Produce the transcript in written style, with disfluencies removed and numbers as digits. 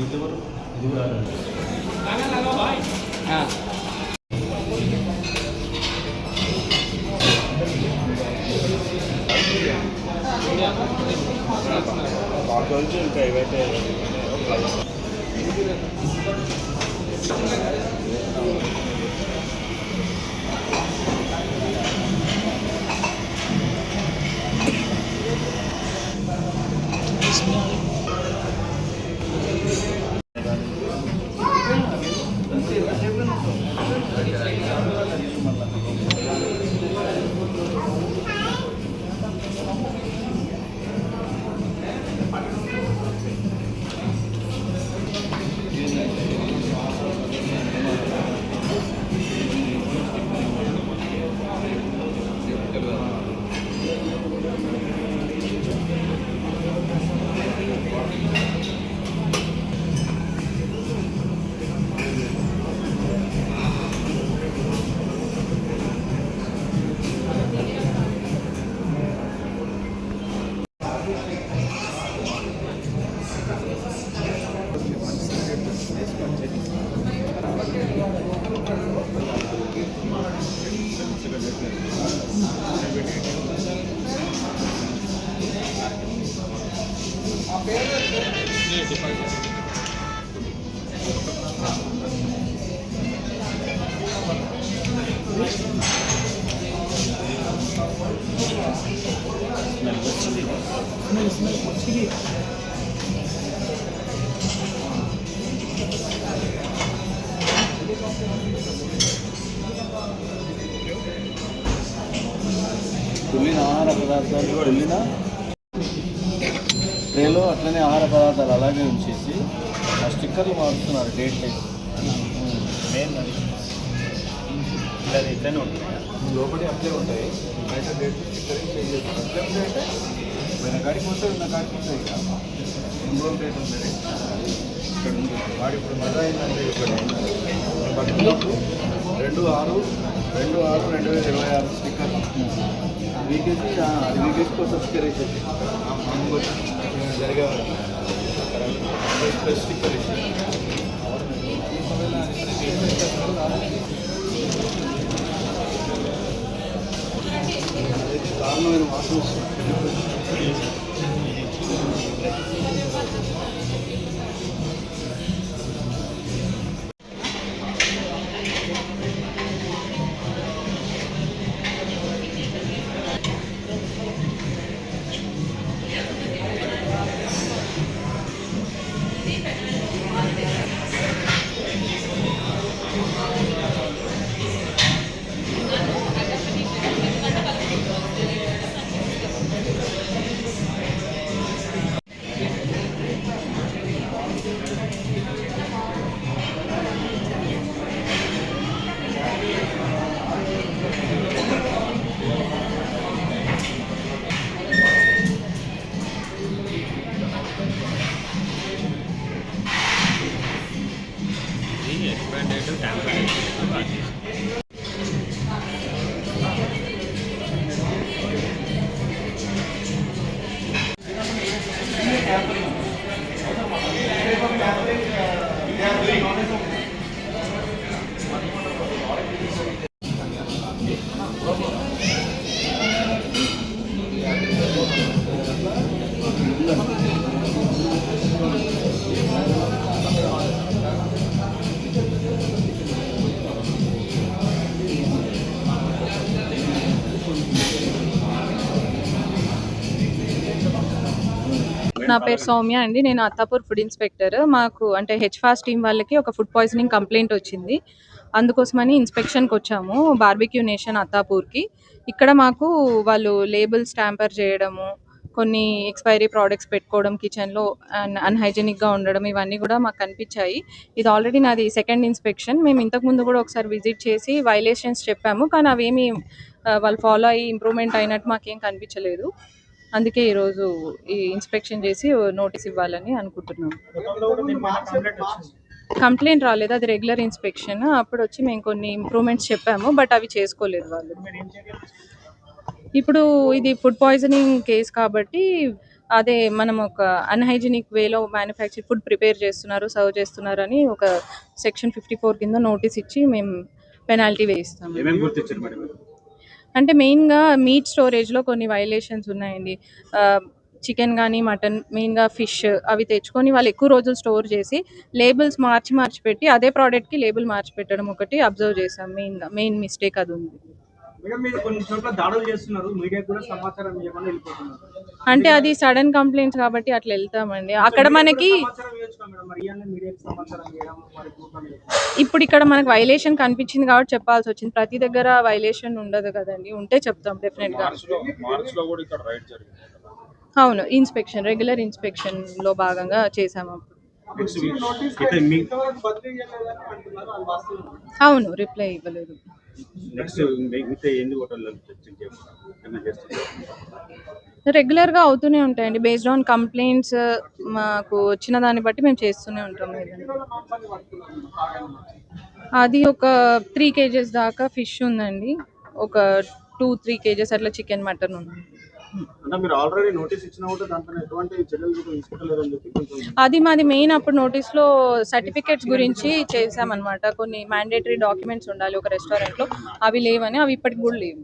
ఇది కూడా ఇంకా ఇవైతే ఆహార పదార్థాలు వెళ్ళిన ట్రేలో అట్లనే ఆహార పదార్థాలు అలాగే ఉంచేసి ఆ స్టిక్కర్లు మారుస్తున్నారు డేట్ టైం మెయిన్ అది ఇట్లనే ఉంటుంది లోపలి అట్లే ఉంటాయి బయట డేట్ స్టిక్కరింగ్ చేంజ్ చేస్తారు అట్లే అంటే మన కాడికి వస్తే నా కాడికి వస్తాయి ఇక ఇంకో డేట్ ఉంటుంది ఇక్కడ ఉంది వాడు ఇప్పుడు మజా అయిందంటే ఇక్కడ 2/6/2026 స్టిక్కర్ వీకేసి అది వీకేసి కోసం స్టిక్కర్ వేసేసి జరిగే స్టిక్కర్ వేసి దారుణమైన వాసన వస్తుంది. నా పేరు సౌమ్య అండి. నేను అత్తాపూర్ ఫుడ్ ఇన్స్పెక్టర్. మాకు అంటే హెచ్ఫాస్ట్ టీం వాళ్ళకి ఒక ఫుడ్ పాయిజనింగ్ కంప్లైంట్ వచ్చింది. అందుకోసమని ఇన్స్పెక్షన్కి వచ్చాము బార్బిక్యూ నేషన్ అత్తాపూర్కి. ఇక్కడ మాకు వాళ్ళు లేబుల్స్ ట్యాంపర్ చేయడము, కొన్ని ఎక్స్పైరీ ప్రోడక్ట్స్ పెట్టుకోవడం, కిచెన్లో అన్హైజెనిక్గా ఉండడం, ఇవన్నీ కూడా మాకు కనిపించాయి. ఇది ఆల్రెడీ నాది సెకండ్ ఇన్స్పెక్షన్. మేము ఇంతకుముందు కూడా ఒకసారి విజిట్ చేసి వైలేషన్స్ చెప్పాము, కానీ అవేమి వాళ్ళు ఫాలో అయ్యి ఇంప్రూవ్మెంట్ అయినట్టు మాకేం కనిపించలేదు. అందుకే ఈరోజు ఈ ఇన్స్పెక్షన్ చేసి నోటీస్ ఇవ్వాలని అనుకుంటున్నాము. కంప్లైంట్ రాలేదు, అది రెగ్యులర్ ఇన్స్పెక్షన్. అప్పుడు వచ్చి మేము కొన్ని ఇంప్రూవ్మెంట్స్ చెప్పాము, బట్ అవి చేసుకోలేదు వాళ్ళు. ఇప్పుడు ఇది ఫుడ్ పాయిజనింగ్ కేసు కాబట్టి అదే మనం ఒక అన్‌హైజీనిక్ వేలో మ్యానుఫ్యాక్చర్ ఫుడ్ ప్రిపేర్ చేస్తున్నారు, సర్వ్ చేస్తున్నారని ఒక సెక్షన్ 54 కింద నోటీస్ ఇచ్చి మేము పెనాల్టీ వేయిస్తాం. ఏమేమి గుర్తించారు మేడం మీరు? అంటే మెయిన్‌గా మీట్ స్టోరేజ్‌లో కొన్ని వయలేషన్స్ ఉన్నాయండి. చికెన్ గానీ, మటన్ మెయిన్‌గా ఫిష్ అవి తెచ్చుకొని వాళ్ళు ఎక్కువ రోజులు స్టోర్ చేసి లేబుల్స్ మార్చి మార్చి పెట్టి అదే ప్రోడక్ట్‌కి లేబుల్ మార్చి పెట్టడం ఒకటి అబ్జర్వ్ చేశాం మెయిన్‌గా. Main mistake అదుంది. మేడం మీరు కొన్ని చోట్ల దాడులు చేస్తున్నారు. మీడియాకు కూడా సమాచారం ఇవ్వకుండా వెళ్ళిపోతున్నారు. అంటే అది సడన్ కంప్లెయింట్స్ కాబట్టి అట్లా వెళ్తామండి. అక్కడ మీడియాకు మనకి కూడా సమాచారం ఇవ్వచ్చు కదా మేడం. మరి ఇయాలనే మీడియాకు సమాచారం ఇవ్వడం మరి గ్రూప్‌లో ఇప్పుడు ఇక్కడ మనకు వైలేషన్ కనిపించింది కాబట్టి చెప్పాల్సొచ్చింది. ప్రతి దగ్గర వైలేషన్ ఉండదు కదండీ. ఉంటే చెప్తాం డెఫినెట్‌గా. మార్చ్లో కూడా ఇక్కడ రైడ్ జరిగింది కదా. అవును. రెగ్యులర్ ఇన్స్‌పెక్షన్‌లో భాగంగా చేశాము అప్పుడు. నెక్స్ట్ నోటీస్ అయితే మీ ఇంతవరకు బదిలీ చేయలేదని అంటున్నారు. అది వాస్తవం. అవును. రిప్లై ఇవ్వలేదు. నెక్స్ట్ మిగతా ఎన్ని హోటల్లో చెక్ చేస్తున్నారు ఏమైనా చేస్తున్నారు? రెగ్యులర్‌గా అవుతూనే ఉంటాయండి. బేస్డ్ ఆన్ కంప్లెయింట్స్ మాకు వచ్చిన దాన్ని బట్టి మేము చేస్తూనే ఉంటాం ఏదైనా. మాంసాన్ని పట్టుకున్నారు బాగానే. అది ఒక 3 కేజెస్ దాకా ఫిష్ ఉందండి. ఒక 2, 3 కేజెస్ అట్లా చికెన్, మటన్ ఉంది. అంటే మీరు ఆల్రెడీ నోటీస్ ఇచ్చినా కూడా దాంట్లో ఎటువంటి చర్యలు కూడా తీసుకుంటలేదని చెప్పి కొంచెం అది మాది మెయిన్ అప్పుడు నోటీస్‌లో సర్టిఫికేట్స్ గురించి చేశామన్నమాట. కొన్ని మ్యాండేటరీ డాక్యుమెంట్స్ ఉండాలి ఒక రెస్టారెంట్‌లో. అవి లేవని, అవి ఇప్పటికి కూడా లేవు.